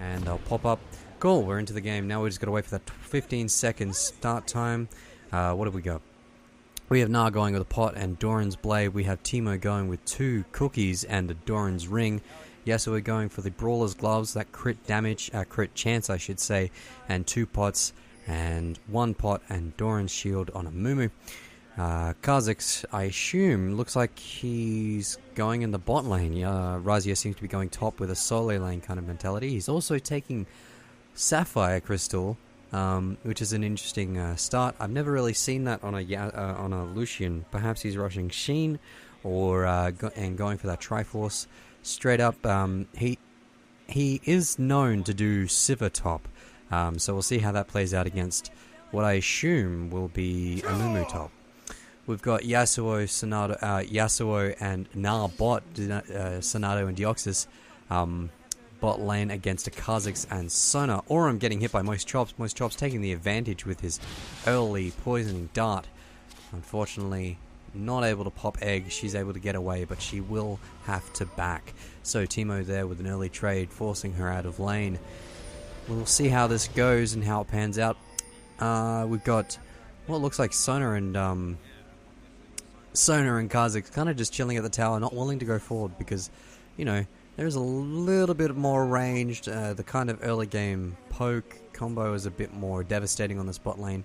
and they'll pop up. Cool, we're into the game. Now we just gotta wait for that 15 seconds start time. What have we got? We have Gnar going with a pot and Doran's blade. We have Teemo going with 2 cookies and the Doran's ring. Yasuo going for the Brawler's gloves, that crit damage, crit chance I should say, and 2 pots and 1 pot and Doran's shield on Amumu. Kha'Zix, I assume, looks like he's going in the bot lane. Razia seems to be going top with a solo lane kind of mentality. He's also taking Sapphire Crystal, which is an interesting start. I've never really seen that on a Lucian. Perhaps he's rushing Sheen or and going for that Triforce straight up. He is known to do Sivir top, so we'll see how that plays out against what I assume will be Amumu top. We've got Yasuo, Sonardo, Yasuo and Gnar bot, Sonardo and Deoxys bot lane against a Kha'Zix and Sona. Aurum getting hit by Moistchops. Moistchops taking the advantage with his early poisoning dart. Unfortunately, not able to pop egg. She's able to get away, but she will have to back. So Teemo there with an early trade, forcing her out of lane. We'll see how this goes and how it pans out. We've got what looks like Sona and Kha'Zix kind of just chilling at the tower, not willing to go forward because, you know, there's a little bit more ranged. The kind of early game poke combo is a bit more devastating on this bot lane.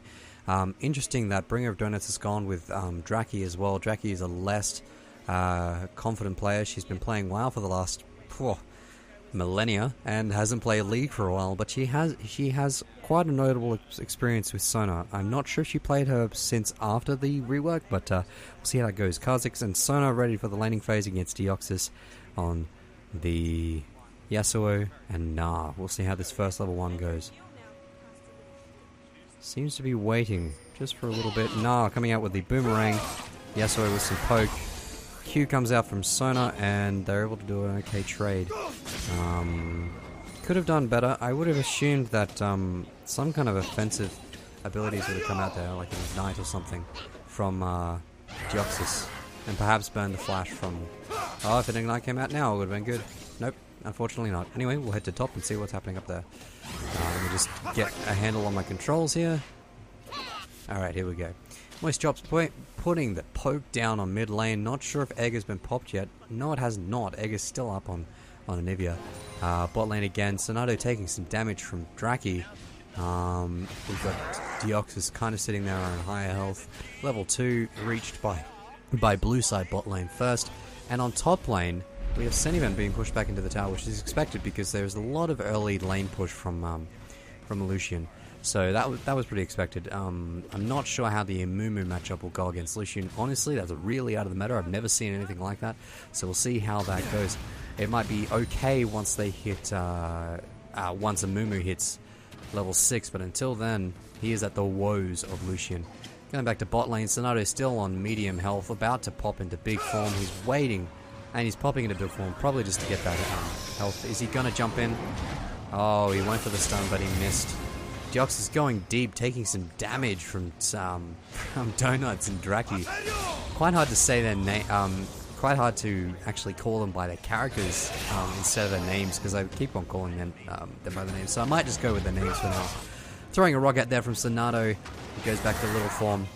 Interesting that BringerofDonuts has gone with Drakkie as well. Drakkie is a less confident player. She's been playing WoW for the last millennia and hasn't played League for a while, but she has quite a notable experience with Sona. I'm not sure if she played her since after the rework, but we'll see how that goes. Kha'Zix and Sona ready for the laning phase against Deoxys on the Yasuo and Gnar. We'll see how this first level 1 goes. Seems to be waiting just for a little bit. Gnar coming out with the boomerang. Yasuo with some poke. Q comes out from Sona and they're able to do an okay trade. Could have done better. I would have assumed that some kind of offensive abilities would have come out there, like an Ignite or something, from Deoxys. And perhaps burn the flash from... Oh, if an Ignite came out now, it would have been good. Nope, unfortunately not. Anyway, we'll head to top and see what's happening up there. Let me just get a handle on my controls here. Alright, here we go. Moistchops putting the poke down on mid lane. Not sure if egg has been popped yet. No, it has not. Egg is still up on Anivia. Bot lane again. Sonardo taking some damage from Drakkie. We've got Deoxys kind of sitting there on higher health. Level 2 reached by blue side bot lane first. And on top lane, we have Senivan being pushed back into the tower, which is expected because there's a lot of early lane push from Lucian. So that was pretty expected. I'm not sure how the Amumu matchup will go against Lucian. Honestly, that's really out of the meta. I've never seen anything like that. So we'll see how that goes. It might be okay once they hit, once Amumu hits level 6, but until then, he is at the woes of Lucian. Going back to bot lane, Sonardo still on medium health, about to pop into big form. He's waiting, and he's popping into big form, probably just to get that health. Is he going to jump in? Oh, he went for the stun, but he missed. Deoxys is going deep, taking some damage from Donuts and Drakkie. Quite hard to say their name. Quite hard to actually call them by their characters instead of their names, because I keep on calling them by the names. So I might just go with their names for now. Throwing a rock out there from Sonardo. He goes back to little form.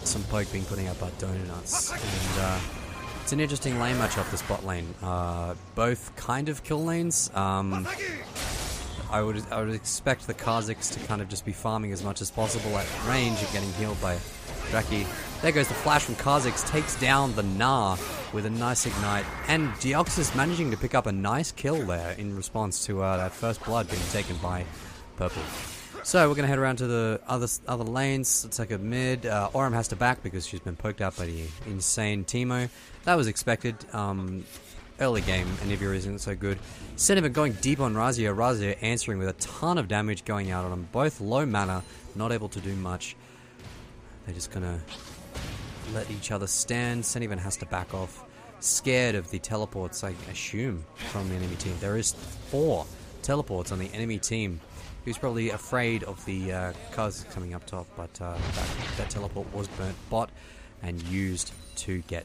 Some poke being put out by Donuts. And it's an interesting lane matchup, this bot lane. Both kind of kill lanes. I would expect the Kha'Zix to kind of just be farming as much as possible at range and getting healed by Drakkie. There goes the flash from Kha'Zix, takes down the Gnar with a nice ignite, and Deoxys managing to pick up a nice kill there in response to that first blood being taken by Purple. So we're going to head around to the other lanes. Let's take a mid. Aurum has to back because she's been poked out by the insane Teemo. That was expected. Early game, Anivia isn't so good. Senivan going deep on Razia. Razia answering with a ton of damage going out on them. Both low mana, not able to do much. They're just going to let each other stand. Senivan has to back off. Scared of the teleports, I assume, from the enemy team. There is 4 teleports on the enemy team. He's probably afraid of the Kha'Zix coming up top, but that teleport was burnt bot and used to get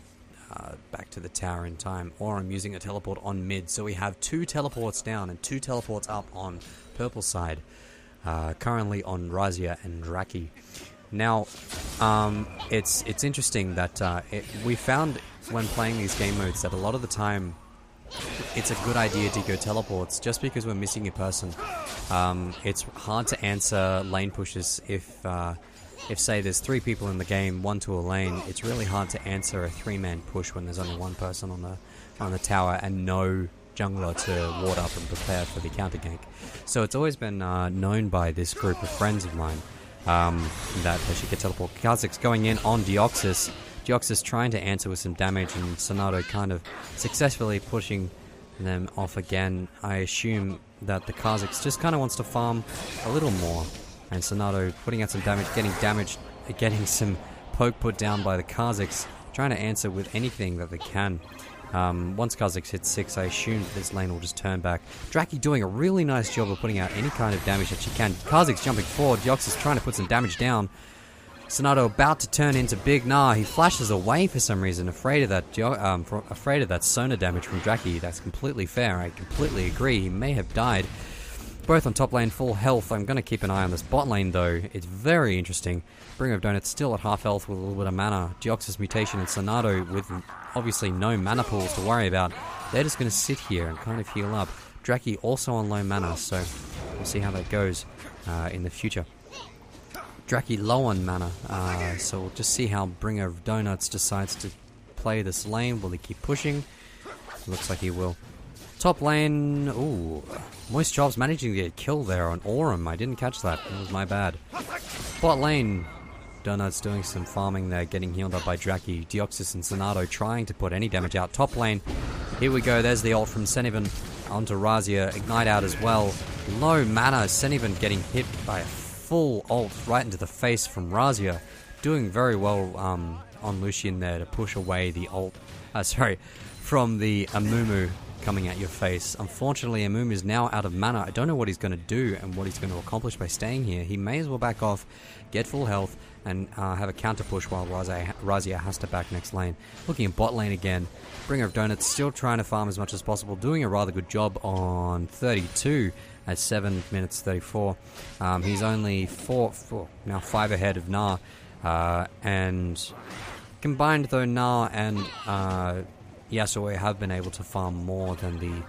back to the tower in time. Aurum using a teleport on mid. So we have 2 teleports down and 2 teleports up on purple side. Currently on Razia and Drakkie. Now, it's interesting that we found when playing these game modes that a lot of the time it's a good idea to go teleports just because we're missing a person. It's hard to answer lane pushes if say there's 3 people in the game, 1 to a lane. It's really hard to answer a 3-man push when there's only 1 person on the tower and no jungler to ward up and prepare for the counter gank. So it's always been known by this group of friends of mine that they should get teleport. Kha'Zix going in on Deoxys. Deoxys trying to answer with some damage, and Sonardo kind of successfully pushing them off again. I assume that the Kha'Zix just kind of wants to farm a little more, and Sonardo putting out some damage, getting some poke put down by the Kha'Zix, trying to answer with anything that they can. Once Kha'Zix hits 6, I assume this lane will just turn back. Drakkie doing a really nice job of putting out any kind of damage that she can. Kha'Zix jumping forward, Deoxys trying to put some damage down. Sonardo about to turn into Big Gnar. He flashes away for some reason, afraid of that Sona damage from Drakkie. That's completely fair. I completely agree. He may have died. Both on top lane, full health. I'm going to keep an eye on this bot lane, though. It's very interesting. BringerofDonuts still at half health with a little bit of mana. DeoxysMutation and Sonardo with obviously no mana pools to worry about. They're just going to sit here and kind of heal up. Drakkie also on low mana, so we'll see how that goes in the future. Drakkie low on mana, so we'll just see how BringerofDonuts decides to play this lane. Will he keep pushing? Looks like he will. Top lane, ooh, Moistchops managing to get a kill there on Aurum. I didn't catch that, it was my bad. Bot lane, Donuts doing some farming there, getting healed up by Drakkie. Deoxys and Sonardo trying to put any damage out. Top lane, here we go, there's the ult from Senivan onto Razia. Ignite out as well. Low mana, Senivan getting hit by a full ult right into the face from Razia. Doing very well on Lucian there to push away the ult, from the Amumu coming at your face. Unfortunately, Amumu is now out of mana. I don't know what he's going to do and what he's going to accomplish by staying here. He may as well back off, get full health, and have a counter push while Razia has to back next lane. Looking at bot lane again. BringerofDonuts still trying to farm as much as possible, doing a rather good job on 32 at 7 minutes 34. He's only 5 ahead of Gnar, and combined though Gnar and Yasuo have been able to farm more than the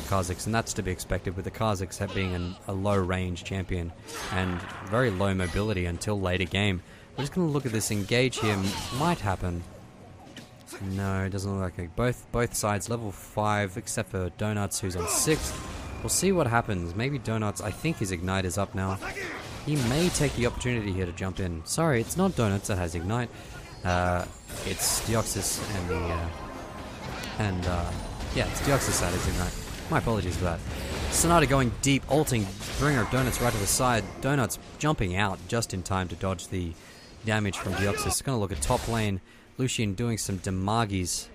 Kha'Zix, and that's to be expected with the Kha'Zix being a low range champion and very low mobility until later game. We're just going to look at this engage here. Might happen. No, it doesn't look like it. Both sides level 5 except for Donuts, who's on 6. We'll see what happens. Maybe Donuts, I think his Ignite is up now. He may take the opportunity here to jump in. Sorry, it's not Donuts that has Ignite. It's Deoxys it's Deoxys that is Ignite. My apologies for that. Sonardo going deep, ulting BringerofDonuts right to the side. Donuts jumping out just in time to dodge the damage from Deoxys. Gonna look at top lane. Lucian doing some damagis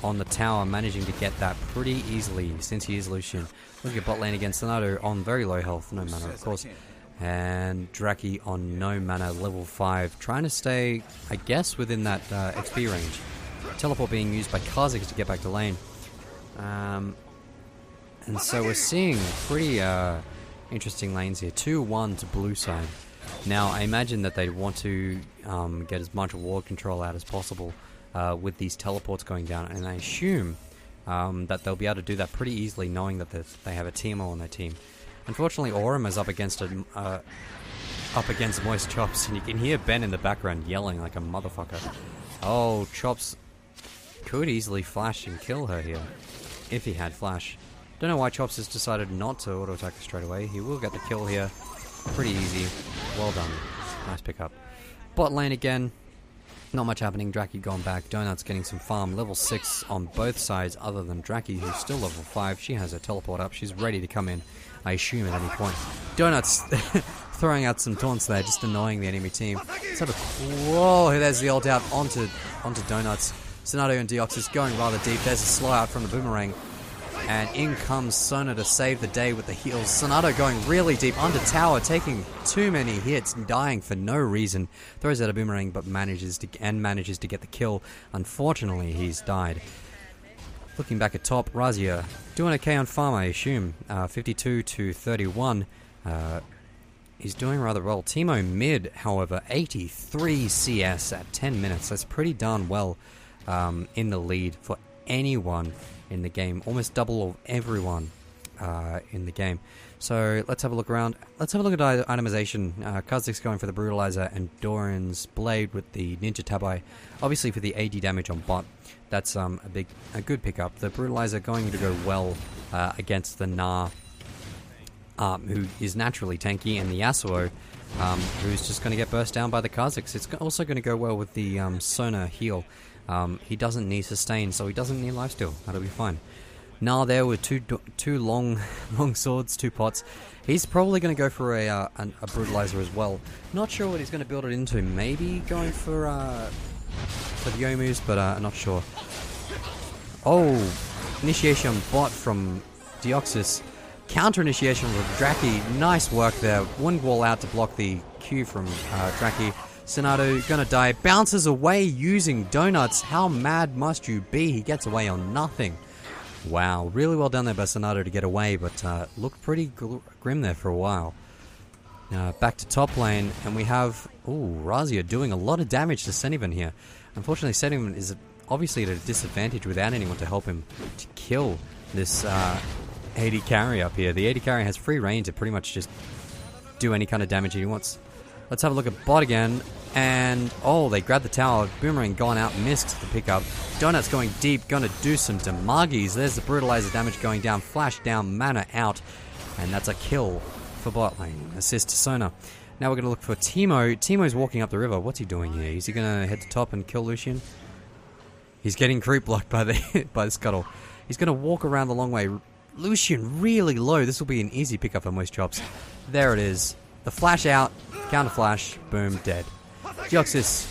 on the tower, managing to get that pretty easily since he is Lucian. Looking at bot lane again, Sonardo on very low health, no mana of course. And Drakkie on no mana, level 5. Trying to stay, I guess, within that XP range. Teleport being used by Kha'Zix to get back to lane. And so we're seeing pretty interesting lanes here. 2-1 to blue side. Now, I imagine that they want to get as much ward control out as possible with these teleports going down, and I assume that they'll be able to do that pretty easily, knowing that they have a Teemo on their team. Unfortunately, Aurum is up against Moistchops, and you can hear Ben in the background yelling like a motherfucker. Oh, Chops could easily flash and kill her here if he had flash. Don't know why Chops has decided not to auto attack her straight away. He will get the kill here. Pretty easy. Well done. Nice pickup. Bot lane again. Not much happening. Drakkie gone back. Donuts getting some farm. Level 6 on both sides other than Drakkie, who's still level 5. She has her teleport up. She's ready to come in, I assume, at any point. Donuts throwing out some taunts there, just annoying the enemy team. Whoa, there's the ult out onto Donuts. Sonardo and Deoxys going rather deep. There's a slow out from the boomerang. And in comes Sona to save the day with the heals. Sonardo going really deep under tower, taking too many hits, dying for no reason. Throws out a boomerang, but manages to get the kill. Unfortunately, he's died. Looking back at top, Razia doing okay on farm, I assume. 52 to 31. He's doing rather well. Teemo mid, however, 83 CS at 10 minutes. That's pretty darn well in the lead for anyone in the game. Almost double of everyone in the game. So let's have a look around. Let's have a look at itemization. Kha'Zix going for the Brutalizer and Doran's Blade with the Ninja Tabai. Obviously for the AD damage on bot. That's a good pickup. The Brutalizer going to go well against the Gnar, who is naturally tanky, and the Yasuo, who's just going to get burst down by the Kha'Zix. It's also going to go well with the Sona heal. He doesn't need sustain, so he doesn't need lifesteal. That'll be fine. Gnar there with two long swords, 2 pots. He's probably going to go for a Brutalizer as well. Not sure what he's going to build it into. Maybe going for the Yomus, but I'm not sure. Oh, initiation bot from Deoxys. Counter initiation with Drakkie. Nice work there. Wind wall out to block the Q from Drakkie. Sonardo gonna die. Bounces away using donuts. How mad must you be? He gets away on nothing. Wow, really well done there by Sonardo to get away, but looked pretty grim there for a while. Back to top lane, and we have Razia doing a lot of damage to Senivan here. Unfortunately, Senivan is obviously at a disadvantage without anyone to help him to kill this AD carry up here. The AD carry has free reign to pretty much just do any kind of damage he wants. Let's have a look at bot again. And, they grabbed the tower. Boomerang gone out, missed the pickup. Donuts going deep, gonna do some damagis. There's the Brutalizer damage going down. Flash down, mana out. And that's a kill for bot lane. Assist to Sona. Now we're gonna look for Teemo. Teemo's walking up the river. What's he doing here? Is he gonna head to top and kill Lucian? He's getting creep blocked by the scuttle. He's gonna walk around the long way. Lucian really low. This will be an easy pickup for Moistchops. There it is. The flash out. Counter flash. Boom. Dead. Deoxys.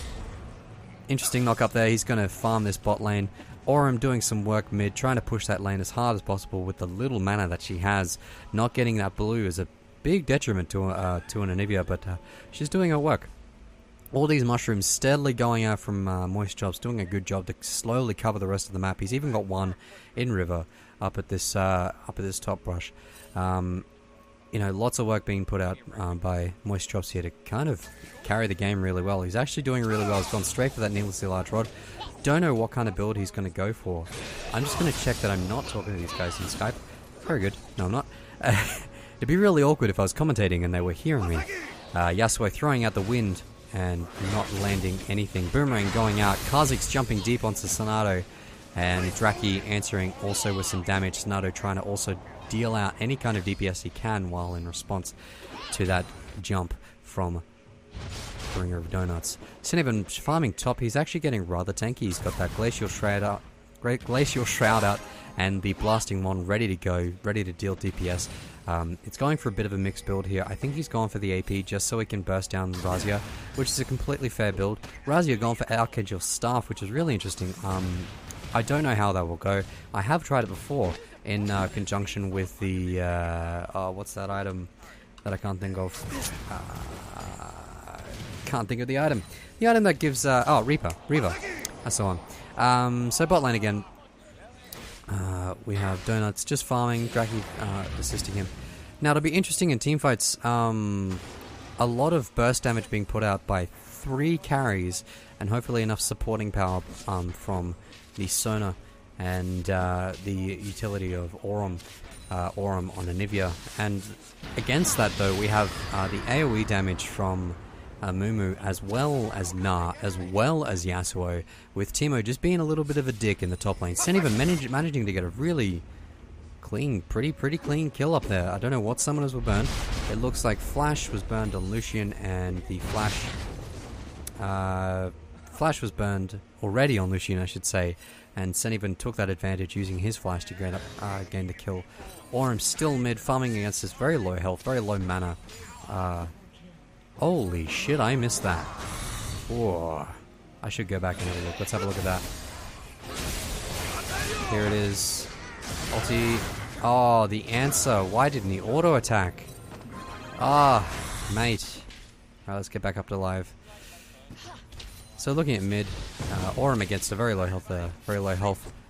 Interesting knock up there. He's going to farm this bot lane. Aurum doing some work mid. Trying to push that lane as hard as possible with the little mana that she has. Not getting that blue is a big detriment to an Anivia. But she's doing her work. All these mushrooms steadily going out from Moistchops. Doing a good job to slowly cover the rest of the map. He's even got one in river. Up at this top brush. Lots of work being put out by Moistchops here to kind of carry the game really well. He's actually doing really well. He's gone straight for that needlessly large rod. Don't know what kind of build he's going to go for. I'm just going to check that I'm not talking to these guys in Skype. Very good. No, I'm not. It'd be really awkward if I was commentating and they were hearing me. Yasuo throwing out the wind and not landing anything. Boomerang going out. Kha'Zix jumping deep onto Sonardo. And Drakkie answering also with some damage. Sonardo trying to also deal out any kind of DPS he can while in response to that jump from BringerofDonuts. Senivan farming top. He's actually getting rather tanky. He's got that Glacial Shroud out and the Blasting Wand ready to go, ready to deal DPS. It's going for a bit of a mixed build here. I think he's gone for the AP just so he can burst down Razia, which is a completely fair build. Razia gone for Archangel Staff, which is really interesting. I don't know how that will go. I have tried it before in conjunction with the what's that item that I can't think of? Can't think of the item. The item that gives Reaper. That's the one. So bot lane again. We have Donuts just farming. Drakkie assisting him. Now it'll be interesting in teamfights. A lot of burst damage being put out by 3 carries, and hopefully enough supporting power from the Sona and the utility of Aurum on Anivia. And against that, though, we have the AoE damage from Amumu, as well as Gnar, as well as Yasuo, with Teemo just being a little bit of a dick in the top lane. Senivan managing to get a really clean, pretty clean kill up there. I don't know what summoners were burned. It looks like Flash was burned on Lucian, and the Flash was burned already on Lucian, I should say, and Senivan took that advantage using his Flash to gain the kill. Aurum still mid, farming against this very low health, very low mana. Holy shit, I missed that. Whoa. I should go back and have a look. Let's have a look at that. Here it is. Ulti. Oh, the answer. Why didn't he auto attack? Ah, mate. Alright, let's get back up to live. So looking at mid, Aurum against a very low health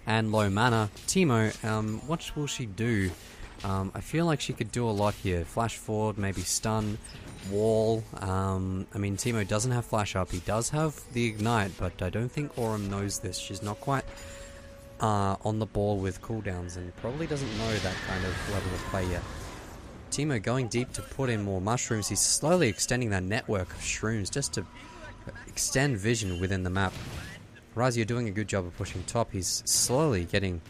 and low mana. Teemo, what will she do? I feel like she could do a lot here. Flash forward, maybe stun, wall. I mean, Teemo doesn't have flash up. He does have the ignite, but I don't think Aurum knows this. She's not quite on the ball with cooldowns and probably doesn't know that kind of level of play yet. Teemo going deep to put in more mushrooms. He's slowly extending that network of shrooms just to extend vision within the map. Razia doing a good job of pushing top. He's slowly getting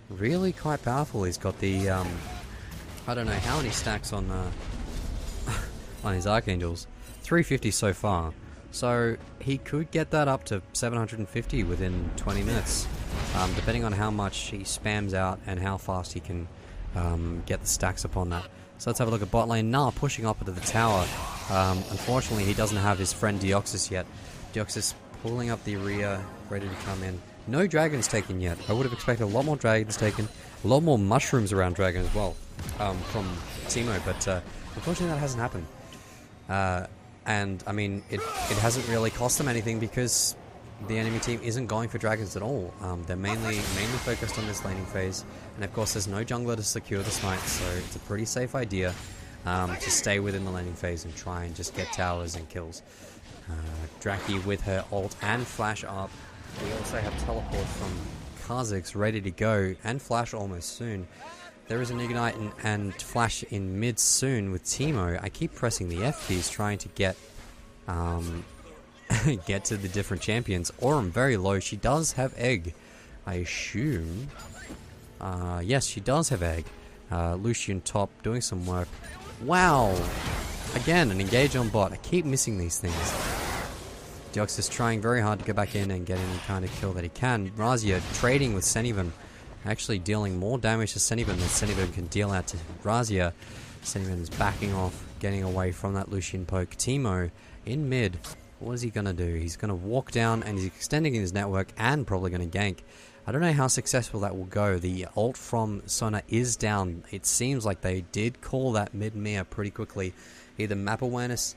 really quite powerful. He's got the I don't know how many stacks on on his Archangels. 350 so far. So he could get that up to 750 within 20 minutes. Depending on how much he spams out and how fast he can get the stacks upon that. So let's have a look at bot lane. Gnar pushing up into the tower. Unfortunately, he doesn't have his friend Deoxys yet. Deoxys pulling up the rear, ready to come in. No dragons taken yet. I would have expected a lot more dragons taken. A lot more mushrooms around dragon as well from Teemo, but unfortunately that hasn't happened. And I mean, it hasn't really cost them anything because the enemy team isn't going for dragons at all. They're mainly focused on this laning phase, and of course there's no jungler to secure the smite, so it's a pretty safe idea to stay within the laning phase and try and just get towers and kills. Drakkie with her ult and flash up. We also have teleport from Kha'Zix ready to go, and flash almost soon. There is an ignite and flash in mid soon with Teemo. I keep pressing the F keys trying to get get to the different champions. Aurum very low. She does have egg, I assume. Yes, she does have egg. Lucian top doing some work. Wow! Again, an engage on bot. I keep missing these things. Deoxys trying very hard to go back in and get any kind of kill that he can. Razia trading with Senivan. Actually dealing more damage to Senivan than Senivan can deal out to Razia. Senivan is backing off, getting away from that Lucian poke. Teemo in mid. What is he going to do? He's going to walk down and he's extending his network and probably going to gank. I don't know how successful that will go. The ult from Sona is down. It seems like they did call that mid-mere pretty quickly. Either map awareness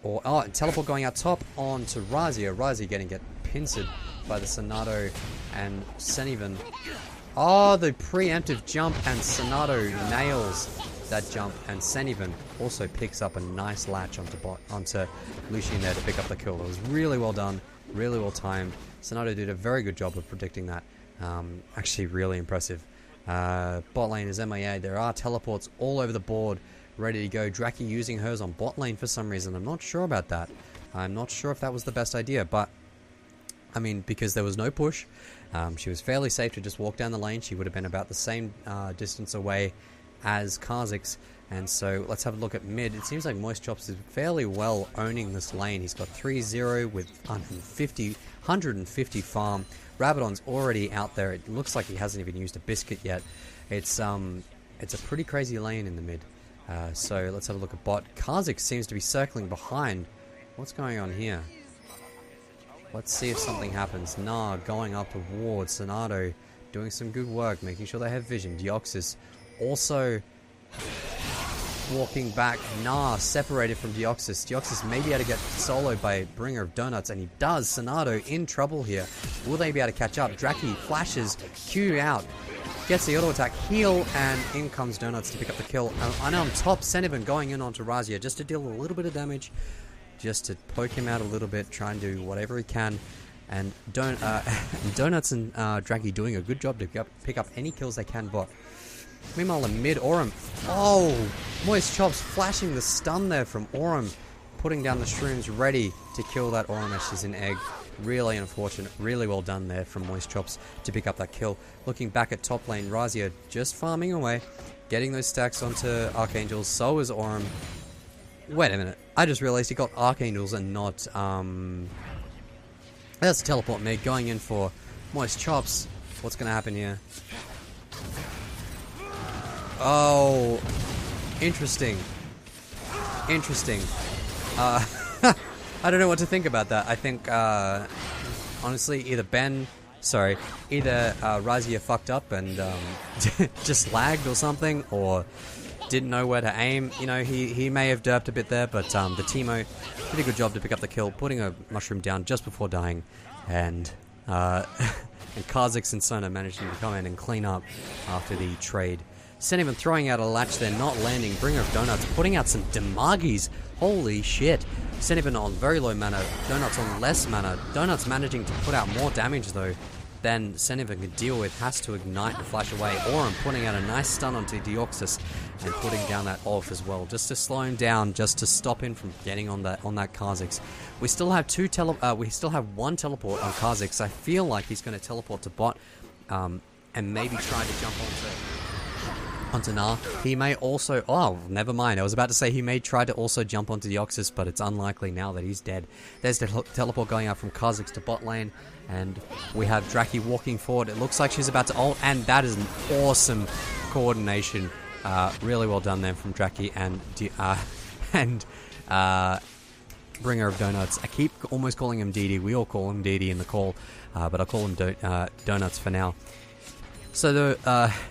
or... Oh, teleport going out top onto Razia. Razia getting pincered by the Sonardo and Senivan. Oh, the preemptive jump, and Sonardo nails that jump, and Senivan also picks up a nice latch onto Lucian there to pick up the kill. It was really well done, really well timed. Sonardo did a very good job of predicting that. Actually really impressive. Bot lane is MIA. There are teleports all over the board ready to go. Drakkie using hers on bot lane for some reason. I'm not sure about that. I'm not sure if that was the best idea, but I mean, because there was no push, she was fairly safe to just walk down the lane. She would have been about the same distance away as Kha'Zix. And so let's have a look at mid. It seems like Moistchops is fairly well owning this lane. He's got 3-0 with 150 farm. Rabadon's already out there. It looks like he hasn't even used a biscuit yet. It's a pretty crazy lane in the mid. So let's have a look at bot. Kha'Zix seems to be circling behind. What's going on here? Let's see if something happens. Gnar going up towards Sonardo, doing some good work, making sure they have vision. Deoxys also walking back. Gnar separated from Deoxys. Deoxys may be able to get soloed by BringerofDonuts, and he does. Sonardo in trouble here. Will they be able to catch up? Drakkie flashes, Q out, gets the auto attack, heal, and in comes Donuts to pick up the kill. And on top, Senivan going in onto Razia just to deal a little bit of damage, just to poke him out a little bit, try and do whatever he can. And Donuts and Drakkie doing a good job to pick up any kills they can bot. Meanwhile, in mid, Aurum. Oh, Moistchops flashing the stun there from Aurum, putting down the shrooms, ready to kill that Aurum as she's in egg. Really unfortunate. Really well done there from Moistchops to pick up that kill. Looking back at top lane, Razia just farming away, getting those stacks onto Archangels. So is Aurum. Wait a minute. I just realized he got Archangels and not... That's a teleport mid going in for Moistchops. What's going to happen here? Oh, interesting. Interesting. I don't know what to think about that. I think, honestly, either Ben So either Razia fucked up and just lagged or something, or didn't know where to aim. You know, he may have derped a bit there, but the Teemo did a good job to pick up the kill, putting a mushroom down just before dying, and Kha'Zix and Sona managing to come in and clean up after the trade. Senivan throwing out a latch there, not landing. BringerofDonuts putting out some damagis. Holy shit. Senivan on very low mana, Donuts on less mana. Donuts managing to put out more damage though than Senivan could deal with. Has to ignite to flash away. Aurum putting out a nice stun onto Deoxys and putting down that ult as well, just to slow him down, just to stop him from getting on that Kha'Zix. We still have one teleport on Kha'Zix. I feel like he's going to teleport to bot and maybe try to jump onto Gnar. He may also... Oh, never mind. I was about to say he may try to also jump onto Deoxys, but it's unlikely now that he's dead. There's the teleport going out from Kha'Zix to bot lane, and we have Drakkie walking forward. It looks like she's about to ult, and that is an awesome coordination. Really well done there from Drakkie and BringerofDonuts. I keep almost calling him DD. We all call him DD in the call, but I'll call him Donuts for now. So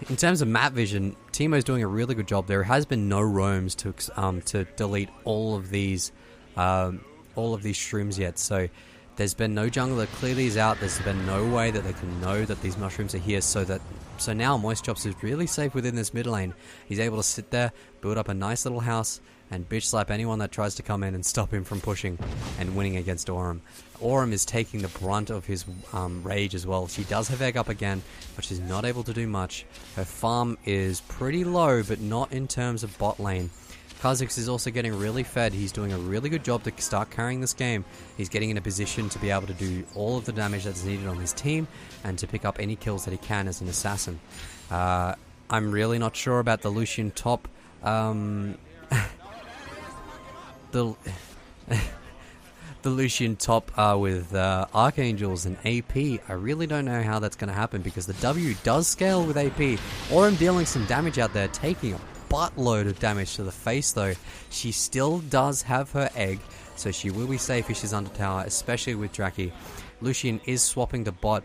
in terms of map vision, Teemo's doing a really good job. There has been no roams to delete all of these shrooms yet. So there's been no jungler to clear these out. There's been no way that they can know that these mushrooms are here. So now Moistchops is really safe within this mid lane. He's able to sit there, build up a nice little house, and bitch slap anyone that tries to come in and stop him from pushing and winning against Aurum. Aurum is taking the brunt of his rage as well. She does have egg up again, but she's not able to do much. Her farm is pretty low, but not in terms of bot lane. Kha'Zix is also getting really fed. He's doing a really good job to start carrying this game. He's getting in a position to be able to do all of the damage that's needed on his team and to pick up any kills that he can as an assassin. I'm really not sure about the Lucian top... the Lucian top with Archangels and AP. I really don't know how that's going to happen because the W does scale with AP. Aurum dealing some damage out there, taking a buttload of damage to the face though. She still does have her egg, so she will be safe if she's under tower, especially with Drakkie. Lucian is swapping to bot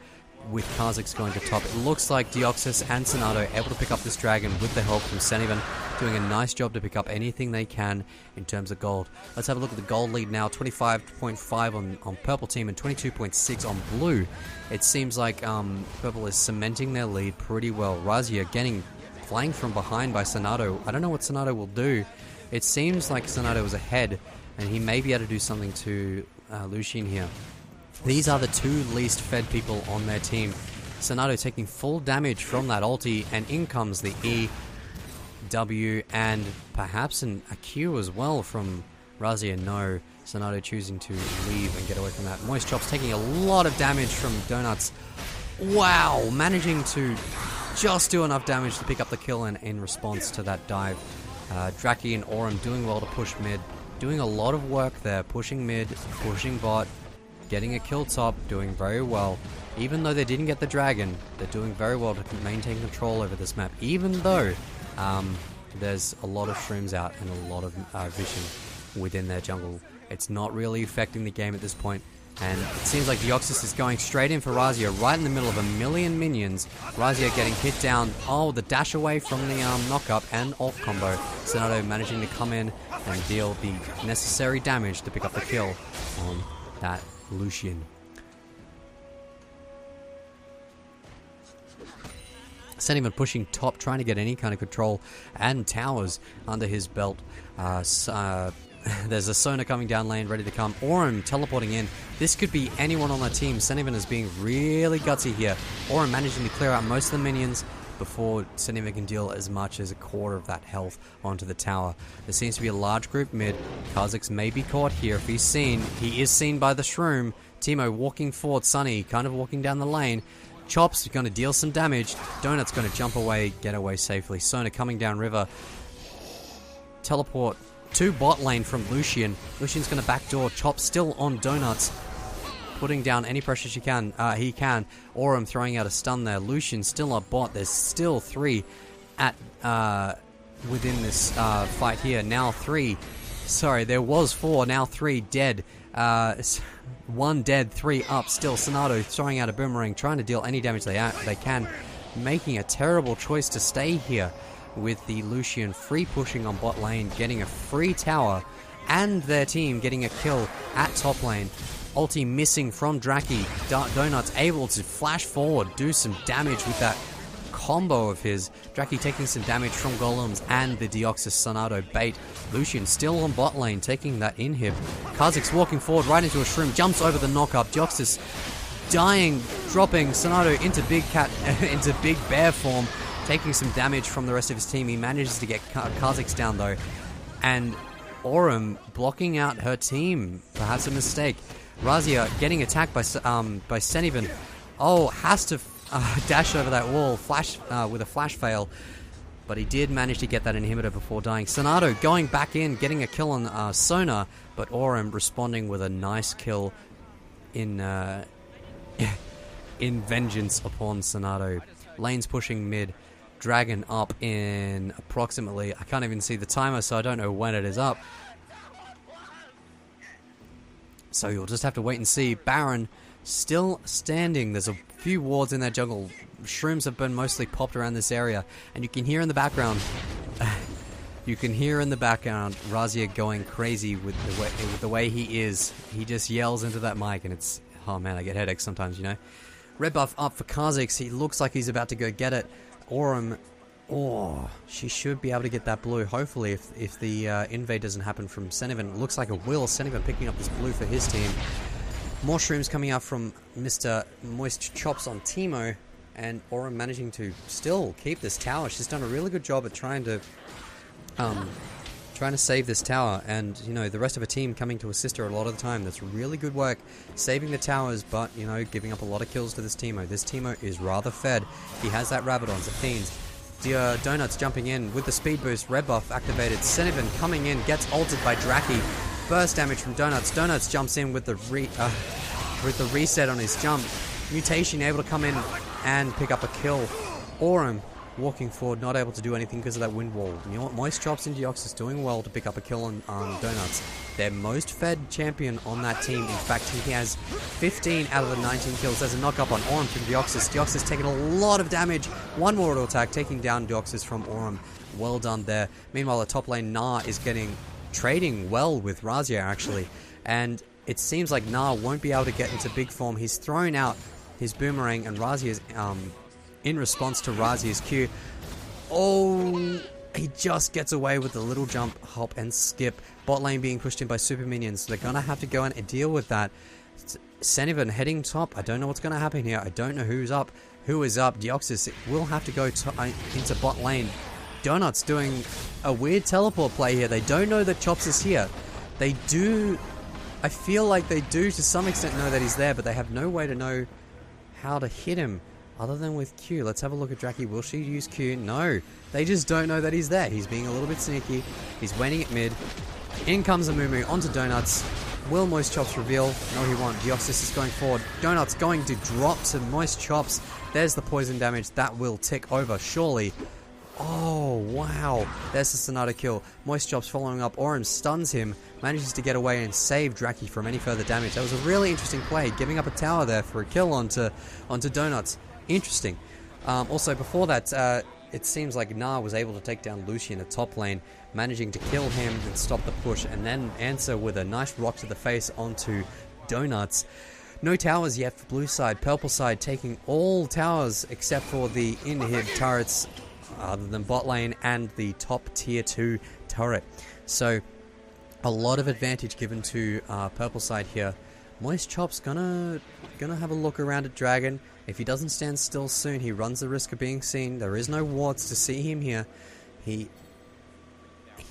with Kha'Zix going to top. It looks like Deoxys and Sonardo able to pick up this dragon with the help from Senivan, doing a nice job to pick up anything they can in terms of gold. Let's have a look at the gold lead now. 25.5 on purple team and 22.6 on blue. It seems like purple is cementing their lead pretty well. Razia getting flanked from behind by Sonardo. I don't know what Sonardo will do. It seems like Sonardo is ahead and he may be able to do something to Lucian here. These are the two least fed people on their team. Sonardo taking full damage from that ulti, and in comes the E, W, and perhaps a Q as well from Razia. No, Sonardo choosing to leave and get away from that. Moistchops taking a lot of damage from Donuts. Wow, managing to just do enough damage to pick up the kill in response to that dive. Drakkie and Aurum doing well to push mid, doing a lot of work there, pushing mid, pushing bot, getting a kill top, doing very well. Even though they didn't get the dragon, they're doing very well to maintain control over this map, even though there's a lot of shrooms out and a lot of vision within their jungle. It's not really affecting the game at this point, and it seems like Deoxys is going straight in for Razia, right in the middle of a million minions. Razia getting hit down. Oh, the dash away from the knock-up and ult combo. Sonardo managing to come in and deal the necessary damage to pick up the kill on that Lucian. Senivan pushing top, trying to get any kind of control and towers under his belt. There's a Sona coming down lane, ready to come. Aurum teleporting in. This could be anyone on the team. Senivan is being really gutsy here. Aurum managing to clear out most of the minions before Senivan can deal as much as a quarter of that health onto the tower. There seems to be a large group mid. Kha'Zix may be caught here if he's seen. He is seen by the shroom. Teemo walking forward. Sunny kind of walking down the lane. Chops going to deal some damage. Donut's going to jump away, get away safely. Sona coming down river. Teleport to bot lane from Lucian. Lucian's going to backdoor. Chops still on Donuts, putting down any pressure he can. Aurum throwing out a stun there. Lucian still on bot. There's still 3 at within this fight here. Now 3. Sorry, there was 4, now 3 dead. 1 dead, 3 up. Still, Sonardo throwing out a boomerang, trying to deal any damage they can. Making a terrible choice to stay here with the Lucian free pushing on bot lane, getting a free tower, and their team getting a kill at top lane. Ulti missing from Drakkie. Donuts able to flash forward, do some damage with that combo of his. Drakkie taking some damage from golems and the Deoxys Sonardo bait. Lucian still on bot lane, taking that inhib. Kha'Zix walking forward right into a shroom, jumps over the knock-up. Deoxys dying, dropping Sonardo into into big bear form, taking some damage from the rest of his team. He manages to get Kha'Zix down though, and Aurum blocking out her team. Perhaps a mistake. Razia getting attacked by Senivan. Oh, has to dash over that wall, flash with a flash fail, but he did manage to get that inhibitor before dying. Sonardo going back in, getting a kill on Sona, but Aurum responding with a nice kill in in vengeance upon Sonardo. Lane's pushing mid. Dragon up in approximately, I can't even see the timer, so I don't know when it is up. So you'll just have to wait and see. Baron still standing. There's a few wards in their jungle. Shrooms have been mostly popped around this area, and you can hear in the background Razia going crazy with the way he is. He just yells into that mic, and it's, oh man, I get headaches sometimes, you know. Red buff up for Kha'Zix. He looks like he's about to go get it. Aurum, oh, she should be able to get that blue. Hopefully, if the invade doesn't happen from Senivan. Looks like it will. Senivan picking up this blue for his team. More shrooms coming out from Mr. Moistchops on Teemo, and Aurum managing to still keep this tower. She's done a really good job at trying to save this tower, and you know, the rest of her team coming to assist her a lot of the time. That's really good work saving the towers, but you know, giving up a lot of kills to this Teemo. This Teemo is rather fed. He has that Rabadon, Fiends. Donuts jumping in with the speed boost, red buff activated. Senivan coming in, gets ulted by Drakkie. Burst damage from Donuts. Donuts jumps in with the reset on his jump. Mutation able to come in and pick up a kill. Aurum walking forward, not able to do anything because of that wind wall. You know what? Moistchops and Deoxys doing well to pick up a kill on Donuts. Their most fed champion on that team. In fact, he has 15 out of the 19 kills. There's a knock up on Aurum from Deoxys. Deoxys taking a lot of damage. One more auto attack, taking down Deoxys from Aurum. Well done there. Meanwhile, the top lane Gnar is trading well with Razia actually. And it seems like Gnar won't be able to get into big form. He's thrown out his boomerang, and Razia's in response to Razia's Q. Oh, he just gets away with the little jump, hop, and skip. Bot lane being pushed in by super minions. They're going to have to go and deal with that. Senivan heading top. I don't know what's going to happen here. I don't know who is up. Deoxys will have to go into bot lane. Donuts doing a weird teleport play here. They don't know that Chops is here. They do. I feel like they do to some extent know that he's there, but they have no way to know how to hit him other than with Q. Let's have a look at Drakkie. Will she use Q? No. They just don't know that he's there. He's being a little bit sneaky. He's waiting at mid. In comes Amumu onto Donuts. Will Moistchops reveal? No, he won't. Deoxys is going forward. Donuts going to drop to Moistchops. There's the poison damage. That will tick over, surely. Oh, wow. There's the Sonardo kill. Moistchops following up. Aurum stuns him. Manages to get away and save Drakkie from any further damage. That was a really interesting play. Giving up a tower there for a kill onto Donuts. Interesting. Also, before that, it seems like Gnar was able to take down Lucian at top lane, managing to kill him and stop the push, and then answer with a nice rock to the face onto Donuts. No towers yet for blue side. Purple side taking all towers except for the inhib turrets, other than bot lane and the top tier 2 turret. So a lot of advantage given to purple side here. Moistchops gonna have a look around at Dragon. If he doesn't stand still soon, he runs the risk of being seen. There is no wards to see him here. He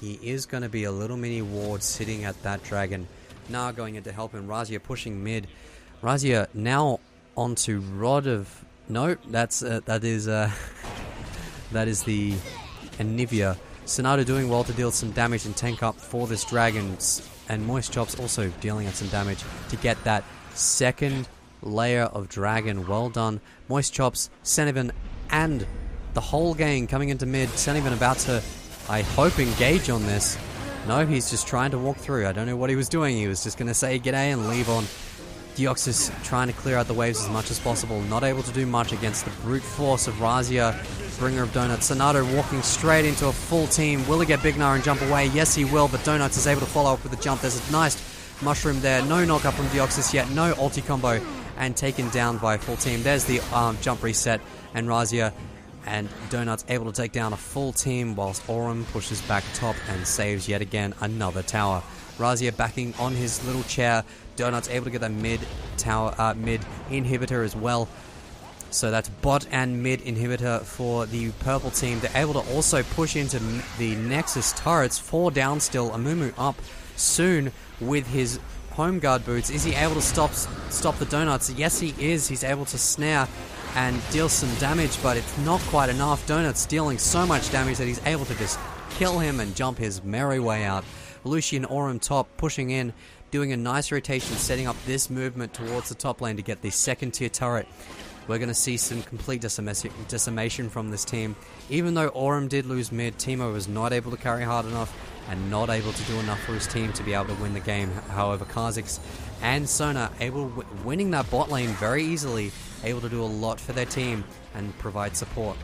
is going to be a little mini ward sitting at that Dragon. Gnar going in to help him. Razia pushing mid. Razia now onto Rod of... No, that is the Anivia. Sonardo doing well to deal some damage and tank up for this Dragon. And Moistchops also dealing out some damage to get that second layer of Dragon. Well done. Moistchops, Senivan, and the whole gang coming into mid. Senivan about to, I hope, engage on this. No, he's just trying to walk through. I don't know what he was doing. He was just going to say g'day and leave on. Deoxys trying to clear out the waves as much as possible. Not able to do much against the brute force of Razia, BringerofDonuts. Sonardo walking straight into a full team. Will he get Big Gnar and jump away? Yes, he will, but Donuts is able to follow up with a jump. There's a nice mushroom there. No knockup from Deoxys yet. No ulti combo. And taken down by a full team. There's the jump reset. And Razia and Donuts able to take down a full team whilst Aurum pushes back top and saves yet again another tower. Razia backing on his little chair. Donuts able to get a mid inhibitor as well. So that's bot and mid inhibitor for the purple team. They're able to also push into the Nexus turrets. 4 down still. Amumu up soon with his home guard boots. Is he able to stop the Donuts? Yes, he is. He's able to snare and deal some damage, but it's not quite enough. Donuts dealing so much damage that he's able to just kill him and jump his merry way out. Lucian Aurum top pushing in, doing a nice rotation, setting up this movement towards the top lane to get the second tier turret. We're going to see some complete decimation from this team. Even though Aurum did lose mid, Teemo was not able to carry hard enough and not able to do enough for his team to be able to win the game. However, Kha'Zix and Sona winning that bot lane very easily, able to do a lot for their team and provide support.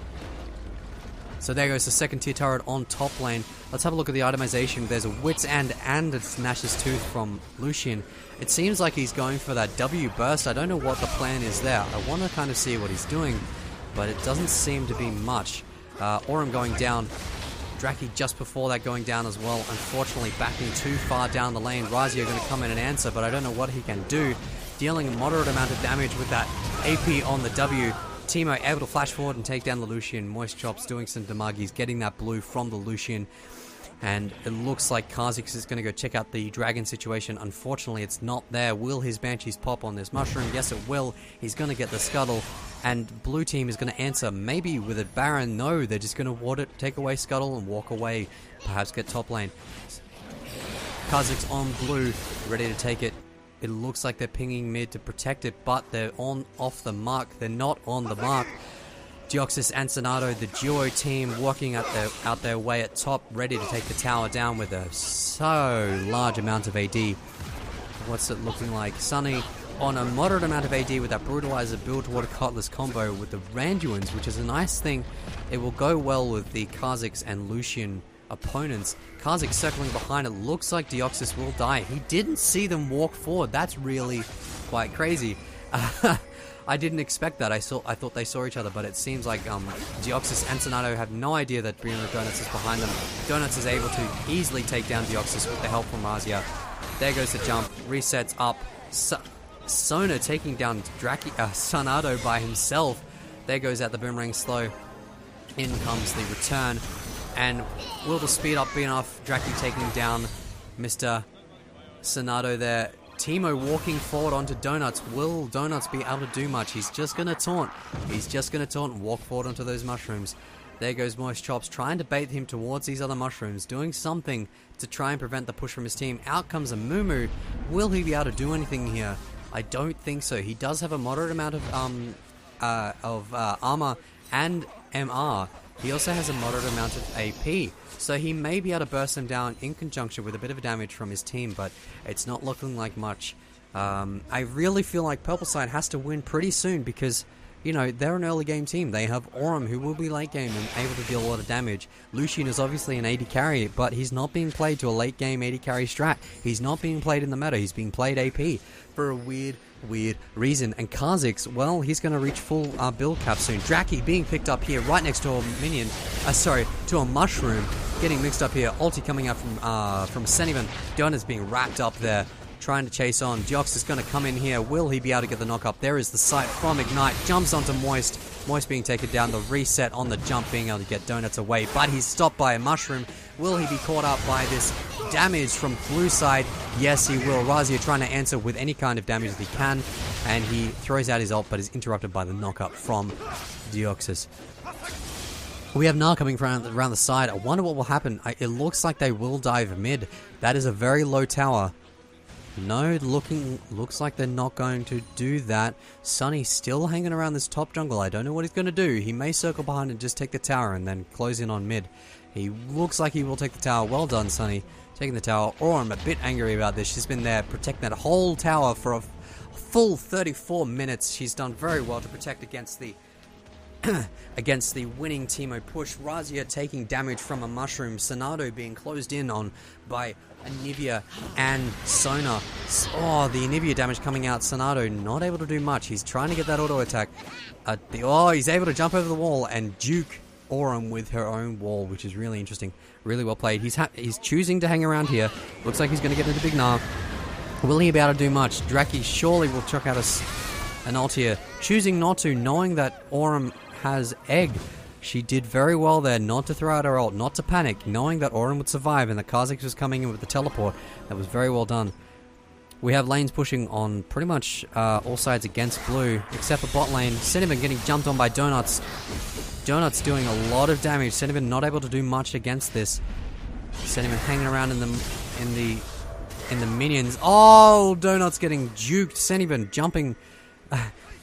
So there goes the second tier turret on top lane. Let's have a look at the itemization. There's a Wit's End and a Snash's Tooth from Lucian. It seems like he's going for that W burst. I don't know what the plan is there. I want to kind of see what he's doing, but it doesn't seem to be much. Aurum going down. Drakkie just before that going down as well. Unfortunately backing too far down the lane. Razia going to come in and answer, but I don't know what he can do. Dealing a moderate amount of damage with that AP on the W. Teemo able to flash forward and take down the Lucian. Moistchops doing some damage, getting that blue from the Lucian. And it looks like Kha'Zix is going to go check out the dragon situation. Unfortunately, it's not there. Will his Banshees pop on this mushroom? Yes, it will. He's going to get the scuttle. And blue team is going to answer maybe with a Baron. No, they're just going to ward it, take away scuttle, and walk away. Perhaps get top lane. Kha'Zix on blue, ready to take it. It looks like they're pinging mid to protect it, but they're off the mark. They're not on the mark. Deoxys and Sonardo, the duo team, working out their way at top, ready to take the tower down with a so large amount of AD. What's it looking like? Sunny on a moderate amount of AD with that Brutalizer build toward a Cutlass combo with the Randuins, which is a nice thing. It will go well with the Kha'Zix and Lucian opponents. Kha'Zix circling behind. It looks like Deoxys will die. He didn't see them walk forward. That's really quite crazy. I didn't expect that. I thought they saw each other, but it seems like Deoxys and Sonardo have no idea that BringerofDonuts is behind them. Donuts is able to easily take down Deoxys with the help from Razia. There goes the jump. Resets up. Sona taking down Drakkie, Sonardo by himself. There goes out the boomerang slow. In comes the return. And will the speed up be enough? Drakkie taking down Mr. Sonardo there. Teemo walking forward onto Donuts. Will Donuts be able to do much? He's just going to taunt. He's just going to taunt and walk forward onto those mushrooms. There goes Moistchops, trying to bait him towards these other mushrooms, doing something to try and prevent the push from his team. Out comes Amumu. Will he be able to do anything here? I don't think so. He does have a moderate amount of armor and MR. He also has a moderate amount of AP, so he may be able to burst them down in conjunction with a bit of damage from his team, but it's not looking like much. I really feel like Purple side has to win pretty soon because, you know, they're an early game team. They have Aurum, who will be late game and able to deal a lot of damage. Lucian is obviously an AD carry, but he's not being played to a late game AD carry strat. He's not being played in the meta. He's being played AP for a weird reason. And Kha'Zix, well, he's going to reach full build cap soon. Drakkie being picked up here right next to a minion, to a mushroom, getting mixed up here. Ulti coming out from Senivan. Donuts being wrapped up there, trying to chase on. Deox is going to come in here. Will he be able to get the knock up? There is the sight from Ignite. Jumps onto Moist. Moist being taken down. The reset on the jump, being able to get Donuts away, but he's stopped by a mushroom. Will he be caught up by this damage from blue side? Yes, he will. Razia trying to answer with any kind of damage that he can, and he throws out his ult, but is interrupted by the knock-up from Deoxys. We have Gnar coming around the side. I wonder what will happen. It looks like they will dive mid. That is a very low tower. No, looks like they're not going to do that. Sunny still hanging around this top jungle. I don't know what he's going to do. He may circle behind and just take the tower and then close in on mid. He looks like he will take the tower. Well done, Sonny. Taking the tower. Aurum a bit angry about this. She's been there protecting that whole tower for a full 34 minutes. She's done very well to protect against the against the winning Teemo push. Razia taking damage from a mushroom. Sonardo being closed in on by Anivia and Sona. Oh, the Anivia damage coming out. Sonardo not able to do much. He's trying to get that auto attack. He's able to jump over the wall and juke Aurum with her own wall, which is really interesting. Really well played. He's choosing to hang around here. Looks like he's going to get into big Gnar. Will he be able to do much? Drakkie surely will chuck out an ult here. Choosing not to, knowing that Aurum has egg. She did very well there not to throw out her ult, not to panic, knowing that Aurum would survive and that Kha'Zix was coming in with the teleport. That was very well done. We have lanes pushing on pretty much all sides against blue, except for bot lane. Senivan getting jumped on by Donuts. Donuts doing a lot of damage. Senivan not able to do much against this. Senivan hanging around in the minions. Oh, Donuts getting juked. Senivan jumping,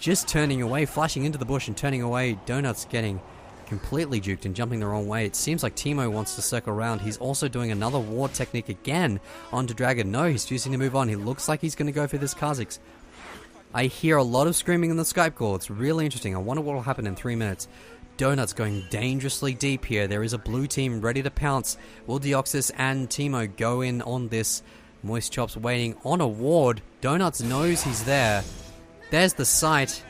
just turning away, flashing into the bush and turning away. Donuts getting completely juked and jumping the wrong way. It seems like Teemo wants to circle around. He's also doing another ward technique again onto Dragon. No, he's choosing to move on. He looks like he's going to go for this Kha'Zix. I hear a lot of screaming in the Skype call. It's really interesting. I wonder what will happen in 3 minutes. Donuts going dangerously deep here. There is a blue team ready to pounce. Will Deoxys and Teemo go in on this? Moistchops waiting on a ward. Donuts knows he's there. There's the sight.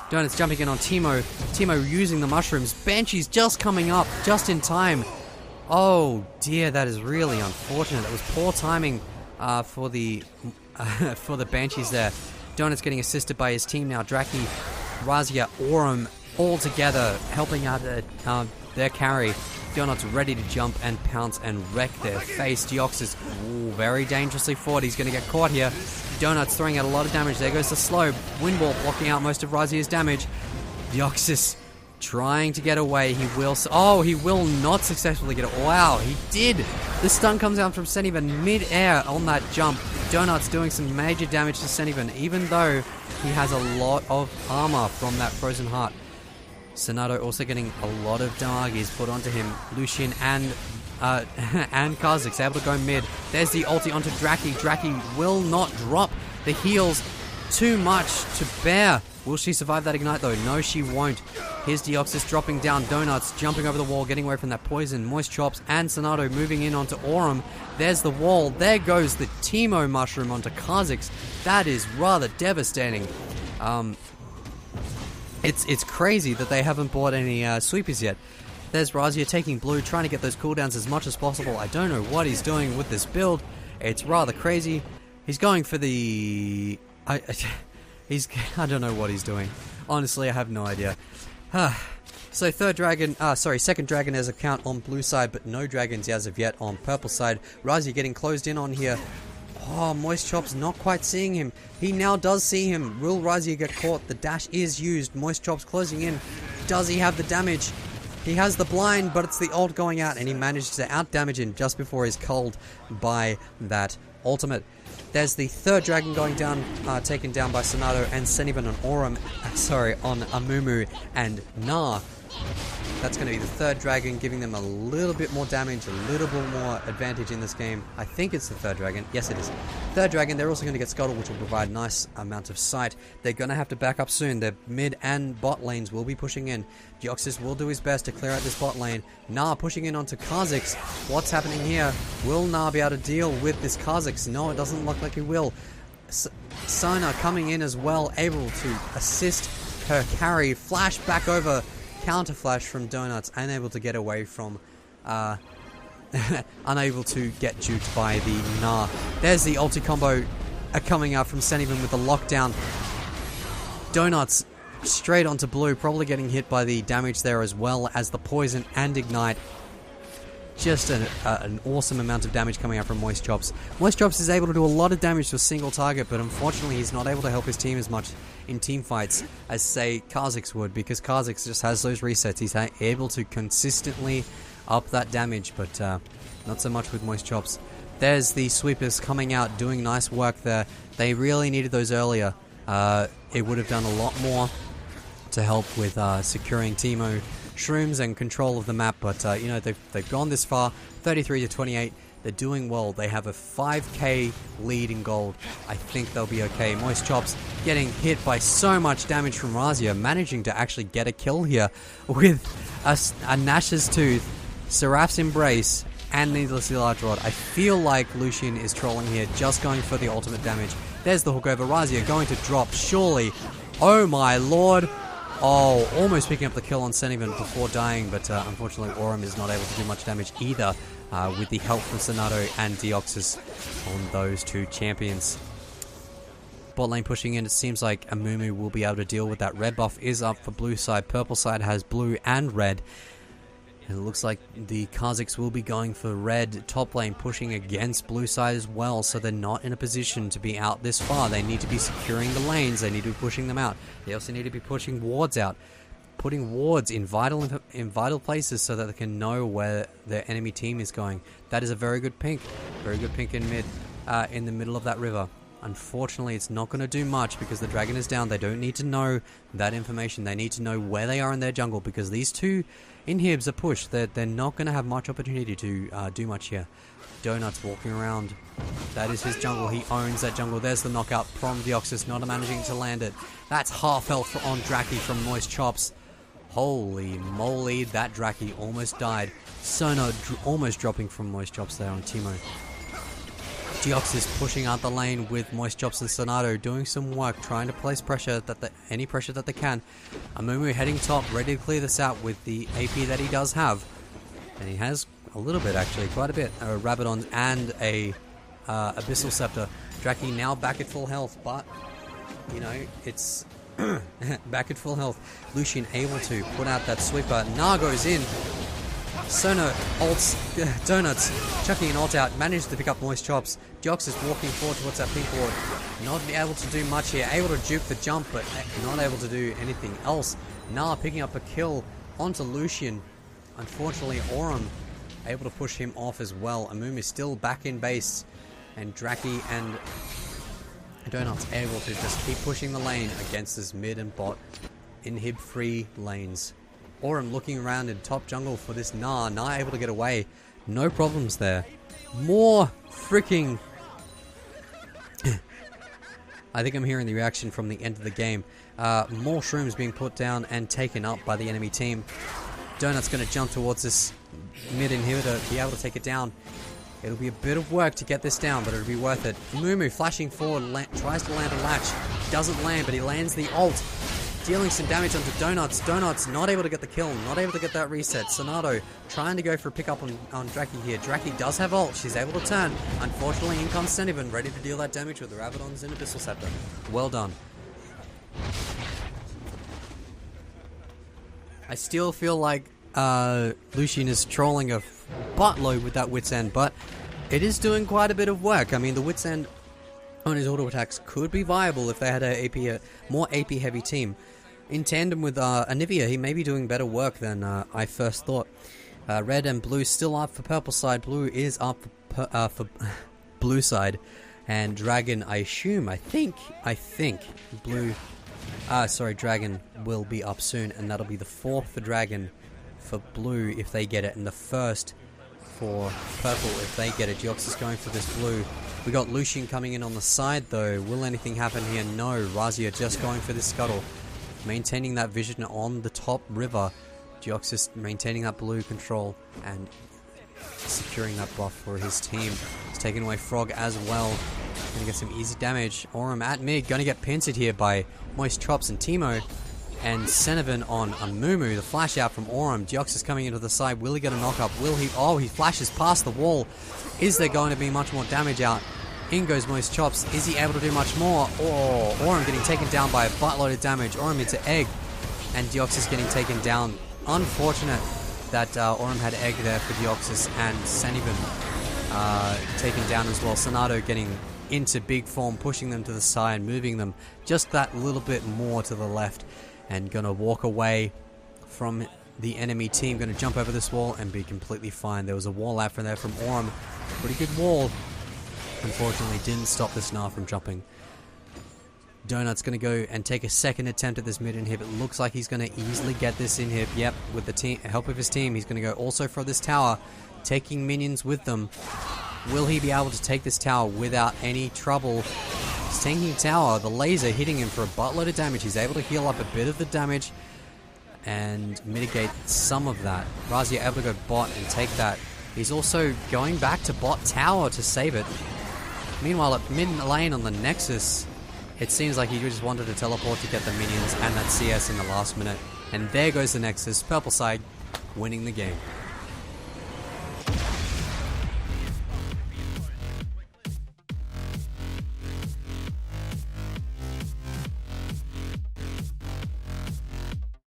Donuts jumping in on Teemo. Teemo using the mushrooms. Banshee's just coming up, just in time. Oh dear, that is really unfortunate. That was poor timing for the Banshees there. Donuts getting assisted by his team now. Drakkie, Razia, Aurum all together helping out their carry. Donuts ready to jump and pounce and wreck their face. Deoxys, very dangerously forward. He's going to get caught here. Donuts throwing out a lot of damage. There goes the slow. Wind wall blocking out most of Razia's damage. Deoxys trying to get away. He will not successfully get it. Wow, he did. The stun comes out from Senivan mid-air on that jump. Donuts doing some major damage to Senivan, even though he has a lot of armor from that frozen heart. Sonardo also getting a lot of damages put onto him. Lucian and Kha'Zix able to go mid. There's the ulti onto Drakkie. Drakkie will not drop the heals. Too much to bear. Will she survive that ignite though? No, she won't. Here's Deoxys dropping down. Donuts jumping over the wall, getting away from that poison. Moistchops and Sonardo moving in onto Aurum. There's the wall. There goes the Teemo mushroom onto Kha'Zix. That is rather devastating. It's crazy that they haven't bought any sweepers yet. There's Razia taking blue, trying to get those cooldowns as much as possible. I don't know what he's doing with this build. It's rather crazy. He's going for the... I don't know what he's doing. Honestly, I have no idea. So second dragon as a count on blue side, but no dragons as of yet on purple side. Razia getting closed in on here. Oh, Moistchops not quite seeing him. He now does see him. Will Razia get caught? The dash is used. Moistchops closing in. Does he have the damage? He has the blind, but it's the ult going out, and he manages to out-damage him just before he's culled by that ultimate. There's the third dragon going down, taken down by Sonardo and Senivan on Aurum. On Amumu and Gnar. That's going to be the third dragon, giving them a little bit more damage, a little bit more advantage in this game. I think it's the third dragon. Yes, it is. Third dragon, they're also going to get Scuttle, which will provide a nice amount of sight. They're going to have to back up soon. Their mid and bot lanes will be pushing in. Deoxys will do his best to clear out this bot lane. Gnar pushing in onto Kha'Zix. What's happening here? Will Gnar be able to deal with this Kha'Zix? No, it doesn't look like he will. Sona coming in as well, able to assist her carry. Flash back over. Counter flash from Donuts, unable to get away from, unable to get juked by the Gnar. There's the ulti combo coming out from Senivan with the lockdown. Donuts straight onto blue, probably getting hit by the damage there as well as the poison and ignite. Just an awesome amount of damage coming out from Moistchops. Moistchops is able to do a lot of damage to a single target, but unfortunately he's not able to help his team as much in team fights as, say, Kha'Zix would, because Kha'Zix just has those resets. He's able to consistently up that damage, but not so much with Moistchops. There's the sweepers coming out, doing nice work there. They really needed those earlier. It would have done a lot more to help with securing Teemo shrooms and control of the map, but you know, they've gone this far, 33 to 28. They're doing well. They have a 5k lead in gold. I think they'll be okay. Moistchops getting hit by so much damage from Razia, managing to actually get a kill here with a Nash's Tooth, Seraph's Embrace, and Needlessly Large Rod. I feel like Lucian is trolling here, just going for the ultimate damage. There's the hook over. Razia going to drop, surely. Oh my lord. Oh, almost picking up the kill on Senivan before dying, but unfortunately Aurum is not able to do much damage either with the help from Sonardo and Deoxys on those two champions. Bot lane pushing in, it seems like Amumu will be able to deal with that. Red buff is up for blue side, purple side has blue and red. And it looks like the Kha'Zix will be going for red top lane, pushing against blue side as well, so they're not in a position to be out this far. They need to be securing the lanes, they need to be pushing them out. They also need to be pushing wards out, putting wards in vital places so that they can know where their enemy team is going. That is a very good pink in mid, in the middle of that river. Unfortunately, it's not going to do much because the dragon is down. They don't need to know that information. They need to know where they are in their jungle, because these two inhibs are pushed. They're not going to have much opportunity to do much here. Donuts walking around. That is his jungle. He owns that jungle. There's the knockout from Deoxys, not managing to land it. That's half health on Drakkie from Moistchops. Holy moly, that Drakkie almost died. Sona almost dropping from Moistchops there on Teemo. Deoxys pushing out the lane with Moistchops and Sonardo, doing some work, trying to place pressure, any pressure that they can. Amumu heading top, ready to clear this out with the AP that he does have. And he has a little bit, actually, quite a bit. Rabadon and a Abyssal Scepter. Drakkie now back at full health, but, you know, it's back at full health. Lucian able to put out that sweeper. Gnar goes in. Sona ults, Donuts chucking an ult out, managed to pick up Moistchops. Deoxys walking forward towards that pink ward, not able to do much here, able to juke the jump, but not able to do anything else. Gnar picking up a kill onto Lucian. Unfortunately, Aurum able to push him off as well. Amumu is still back in base, and Drakkie and Donuts able to just keep pushing the lane against this mid and bot inhib-free lanes. Aurum looking around in top jungle for this Gnar. Gnar able to get away. No problems there. More freaking... I think I'm hearing the reaction from the end of the game. More shrooms being put down and taken up by the enemy team. Donut's going to jump towards this mid inhibitor, be able to take it down. It'll be a bit of work to get this down, but it'll be worth it. Mumu flashing forward, tries to land a latch. Doesn't land, but he lands the ult. Dealing some damage onto Donuts. Donuts not able to get the kill, not able to get that reset. Sonardo trying to go for a pickup on Drakkie here. Drakkie does have ult, she's able to turn. Unfortunately, in comes Senivan, ready to deal that damage with the Rabadons and Abyssal Scepter. Well done. I still feel like Lucian is trolling a buttload with that Wit's End, but it is doing quite a bit of work. I mean, the Wit's End on his auto attacks could be viable if they had a more AP heavy team. In tandem with Anivia, he may be doing better work than I first thought. Red and blue still up for purple side. Blue is up for blue side. And Dragon, I think blue... sorry, Dragon will be up soon, and that'll be the 4th for Dragon for blue if they get it, and the 1st for purple if they get it. Deoxys going for this blue. We got Lucian coming in on the side though. Will anything happen here? No. Razia just going for this scuttle. Maintaining that vision on the top river. Deoxys maintaining that blue control and securing that buff for his team. He's taking away Frog as well. Gonna get some easy damage. Aurum at mid. Gonna get pincered here by Moistchops and Teemo. And Senivan on Amumu. The flash out from Aurum. Deoxys coming into the side. Will he get a knock up? Will he? Oh, he flashes past the wall. Is there going to be much more damage out? In goes Moistchops. Is he able to do much more? Oh, Aurum getting taken down by a buttload of damage. Aurum into egg. And Deoxys getting taken down. Unfortunate that Aurum had egg there for Deoxys, and Senivan taken down as well. Sonardo getting into big form, pushing them to the side, moving them just that little bit more to the left. And gonna walk away from the enemy team. Gonna jump over this wall and be completely fine. There was a wall out from there from Aurum. Pretty good wall. Unfortunately, didn't stop this Gnar from jumping. Donut's going to go and take a second attempt at this mid inhib. It looks like he's going to easily get this inhib. Yep, with the help of his team, he's going to go also for this tower, taking minions with them. Will he be able to take this tower without any trouble? He's tanking tower, the laser hitting him for a buttload of damage. He's able to heal up a bit of the damage and mitigate some of that. Razia able to go bot and take that. He's also going back to bot tower to save it. Meanwhile, at mid lane on the Nexus, it seems like he just wanted to teleport to get the minions and that CS in the last minute. And there goes the Nexus, purple side, winning the game.